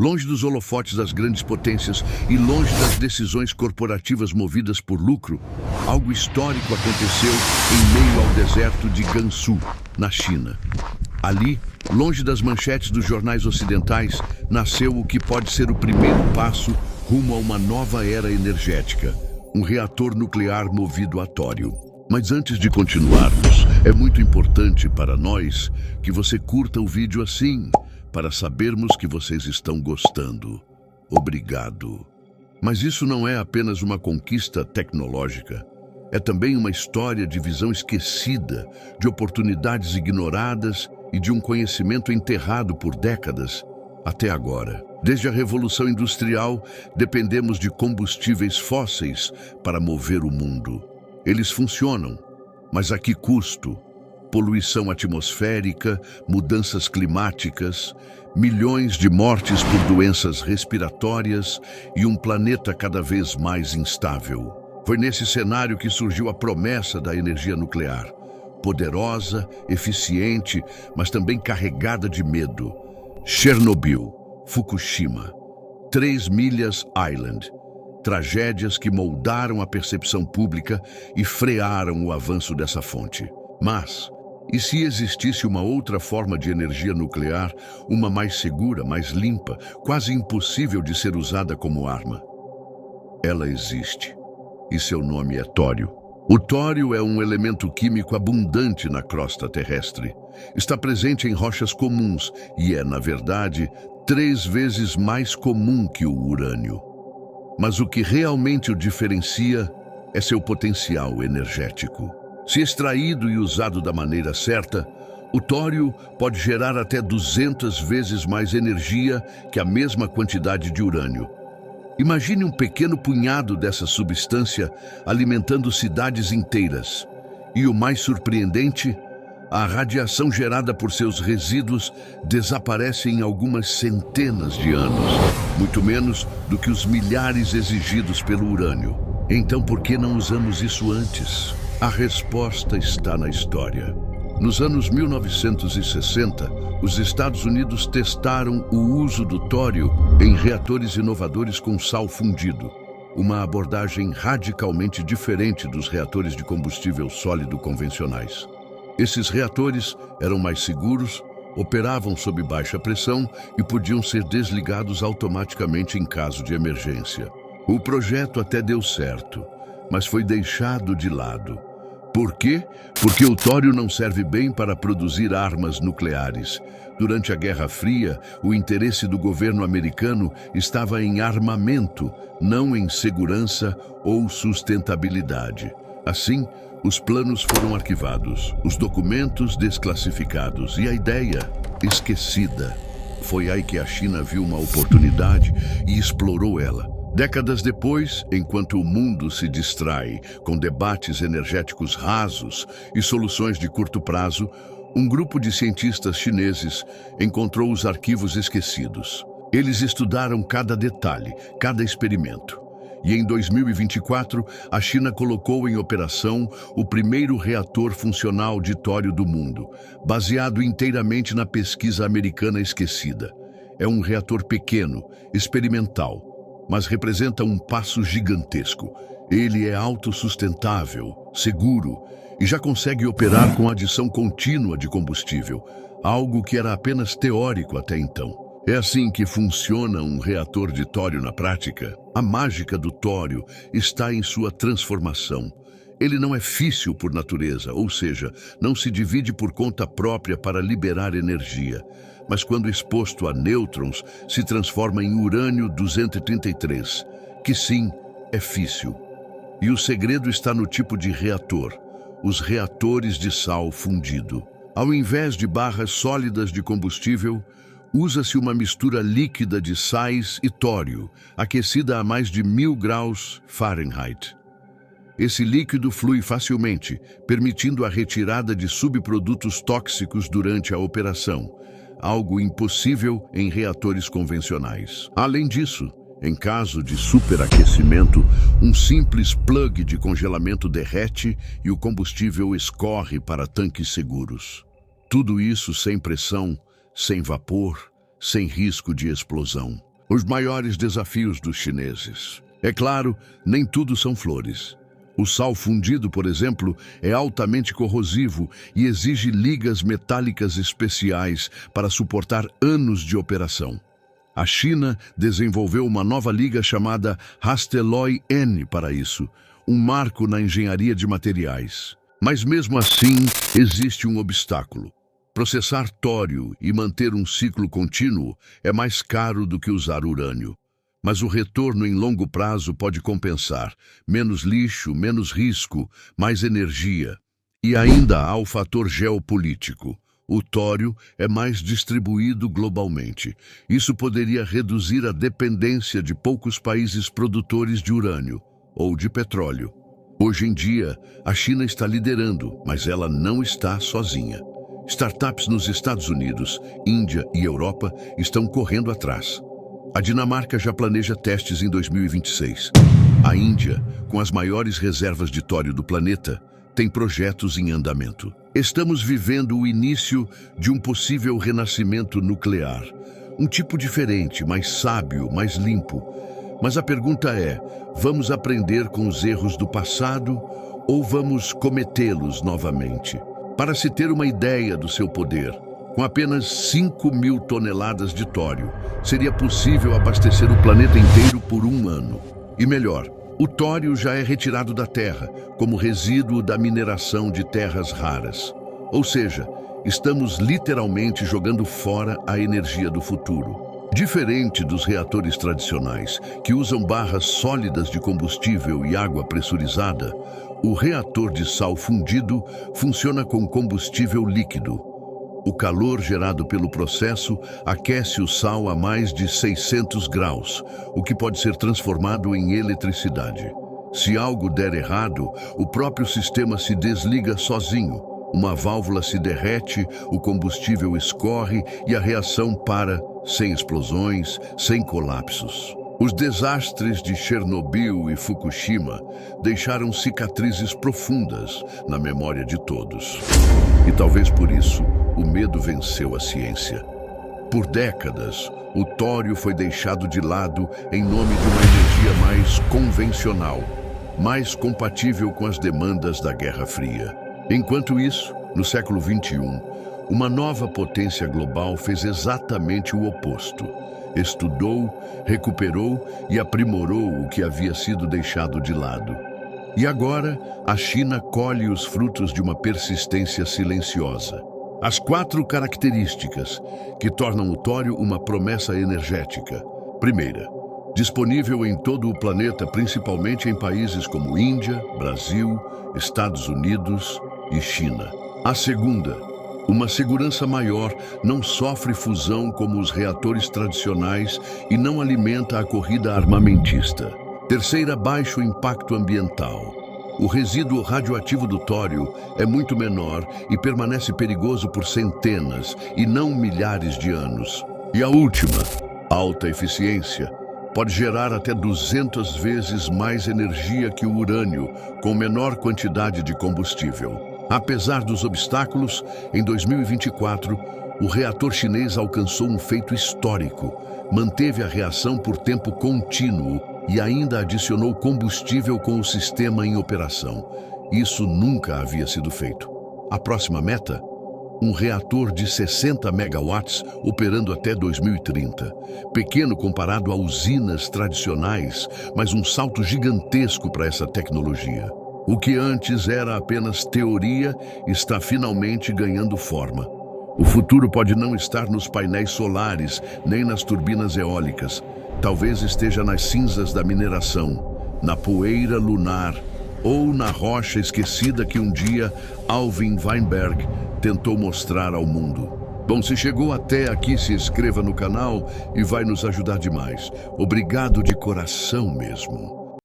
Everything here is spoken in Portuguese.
Longe dos holofotes das grandes potências e longe das decisões corporativas movidas por lucro, algo histórico aconteceu em meio ao deserto de Gansu, na China. Ali, longe das manchetes dos jornais ocidentais, nasceu o que pode ser o primeiro passo rumo a uma nova era energética, um reator nuclear movido a tório. Mas antes de continuarmos, é muito importante para nós que você curta o vídeo assim, para sabermos que vocês estão gostando. Obrigado. Mas isso não é apenas uma conquista tecnológica. É também uma história de visão esquecida, de oportunidades ignoradas e de um conhecimento enterrado por décadas até agora. Desde a Revolução Industrial, dependemos de combustíveis fósseis para mover o mundo. Eles funcionam, mas a que custo? Poluição atmosférica, mudanças climáticas, milhões de mortes por doenças respiratórias e um planeta cada vez mais instável. Foi nesse cenário que surgiu a promessa da energia nuclear. Poderosa, eficiente, mas também carregada de medo. Chernobyl, Fukushima, 3 Milhas Island. Tragédias que moldaram a percepção pública e frearam o avanço dessa fonte. Mas, e se existisse uma outra forma de energia nuclear, uma mais segura, mais limpa, quase impossível de ser usada como arma? Ela existe, e seu nome é tório. O tório é um elemento químico abundante na crosta terrestre. Está presente em rochas comuns e é, na verdade, 3 vezes mais comum que o urânio. Mas o que realmente o diferencia é seu potencial energético. Se extraído e usado da maneira certa, o tório pode gerar até 200 vezes mais energia que a mesma quantidade de urânio. Imagine um pequeno punhado dessa substância alimentando cidades inteiras. E o mais surpreendente, a radiação gerada por seus resíduos desaparece em algumas centenas de anos, muito menos do que os milhares exigidos pelo urânio. Então, por que não usamos isso antes? A resposta está na história. Nos anos 1960, os Estados Unidos testaram o uso do tório em reatores inovadores com sal fundido, uma abordagem radicalmente diferente dos reatores de combustível sólido convencionais. Esses reatores eram mais seguros, operavam sob baixa pressão e podiam ser desligados automaticamente em caso de emergência. O projeto até deu certo, mas foi deixado de lado. Por quê? Porque o tório não serve bem para produzir armas nucleares. Durante a Guerra Fria, o interesse do governo americano estava em armamento, não em segurança ou sustentabilidade. Assim, os planos foram arquivados, os documentos desclassificados e a ideia esquecida. Foi aí que a China viu uma oportunidade e explorou ela. Décadas depois, enquanto o mundo se distrai com debates energéticos rasos e soluções de curto prazo, um grupo de cientistas chineses encontrou os arquivos esquecidos. Eles estudaram cada detalhe, cada experimento. E em 2024, a China colocou em operação o primeiro reator funcional de tório do mundo, baseado inteiramente na pesquisa americana esquecida. É um reator pequeno, experimental, mas representa um passo gigantesco. Ele é autossustentável, seguro e já consegue operar com adição contínua de combustível, algo que era apenas teórico até então. É assim que funciona um reator de tório na prática. A mágica do tório está em sua transformação. Ele não é físsil por natureza, ou seja, não se divide por conta própria para liberar energia. Mas quando exposto a nêutrons, se transforma em urânio-233, que sim, é físsil. E o segredo está no tipo de reator, os reatores de sal fundido. Ao invés de barras sólidas de combustível, usa-se uma mistura líquida de sais e tório, aquecida a mais de 1000 graus Fahrenheit. Esse líquido flui facilmente, permitindo a retirada de subprodutos tóxicos durante a operação, algo impossível em reatores convencionais. Além disso, em caso de superaquecimento, um simples plug de congelamento derrete e o combustível escorre para tanques seguros. Tudo isso sem pressão, sem vapor, sem risco de explosão. Os maiores desafios dos chineses. É claro, nem tudo são flores. O sal fundido, por exemplo, é altamente corrosivo e exige ligas metálicas especiais para suportar anos de operação. A China desenvolveu uma nova liga chamada Hastelloy N para isso, um marco na engenharia de materiais. Mas mesmo assim, existe um obstáculo. Processar tório e manter um ciclo contínuo é mais caro do que usar urânio. Mas o retorno em longo prazo pode compensar. Menos lixo, menos risco, mais energia. E ainda há o fator geopolítico. O tório é mais distribuído globalmente. Isso poderia reduzir a dependência de poucos países produtores de urânio ou de petróleo. Hoje em dia, a China está liderando, mas ela não está sozinha. Startups nos Estados Unidos, Índia e Europa estão correndo atrás. A Dinamarca já planeja testes em 2026. A Índia, com as maiores reservas de tório do planeta, tem projetos em andamento. Estamos vivendo o início de um possível renascimento nuclear. Um tipo diferente, mais sábio, mais limpo. Mas a pergunta é, vamos aprender com os erros do passado ou vamos cometê-los novamente? Para se ter uma ideia do seu poder, com apenas 5.000 toneladas de tório, seria possível abastecer o planeta inteiro por um ano. E melhor, o tório já é retirado da Terra, como resíduo da mineração de terras raras. Ou seja, estamos literalmente jogando fora a energia do futuro. Diferente dos reatores tradicionais, que usam barras sólidas de combustível e água pressurizada, o reator de sal fundido funciona com combustível líquido. O calor gerado pelo processo aquece o sal a mais de 600 graus, o que pode ser transformado em eletricidade. Se algo der errado, o próprio sistema se desliga sozinho. Uma válvula se derrete, o combustível escorre e a reação para, sem explosões, sem colapsos. Os desastres de Chernobyl e Fukushima deixaram cicatrizes profundas na memória de todos. E talvez por isso, o medo venceu a ciência. Por décadas, o tório foi deixado de lado em nome de uma energia mais convencional, mais compatível com as demandas da Guerra Fria. Enquanto isso, no século XXI, uma nova potência global fez exatamente o oposto. Estudou, recuperou e aprimorou o que havia sido deixado de lado. E agora, a China colhe os frutos de uma persistência silenciosa. As 4 características que tornam o tório uma promessa energética. Primeira, disponível em todo o planeta, principalmente em países como Índia, Brasil, Estados Unidos e China. A segunda, uma segurança maior, não sofre fusão como os reatores tradicionais e não alimenta a corrida armamentista. Terceira, baixo impacto ambiental. O resíduo radioativo do tório é muito menor e permanece perigoso por centenas e não milhares de anos. E a última, alta eficiência. Pode gerar até 200 vezes mais energia que o urânio, com menor quantidade de combustível. Apesar dos obstáculos, em 2024, o reator chinês alcançou um feito histórico. Manteve a reação por tempo contínuo e ainda adicionou combustível com o sistema em operação. Isso nunca havia sido feito. A próxima meta? Um reator de 60 megawatts operando até 2030. Pequeno comparado a usinas tradicionais, mas um salto gigantesco para essa tecnologia. O que antes era apenas teoria está finalmente ganhando forma. O futuro pode não estar nos painéis solares, nem nas turbinas eólicas. Talvez esteja nas cinzas da mineração, na poeira lunar ou na rocha esquecida que um dia Alvin Weinberg tentou mostrar ao mundo. Bom, se chegou até aqui, se inscreva no canal e vai nos ajudar demais. Obrigado de coração mesmo.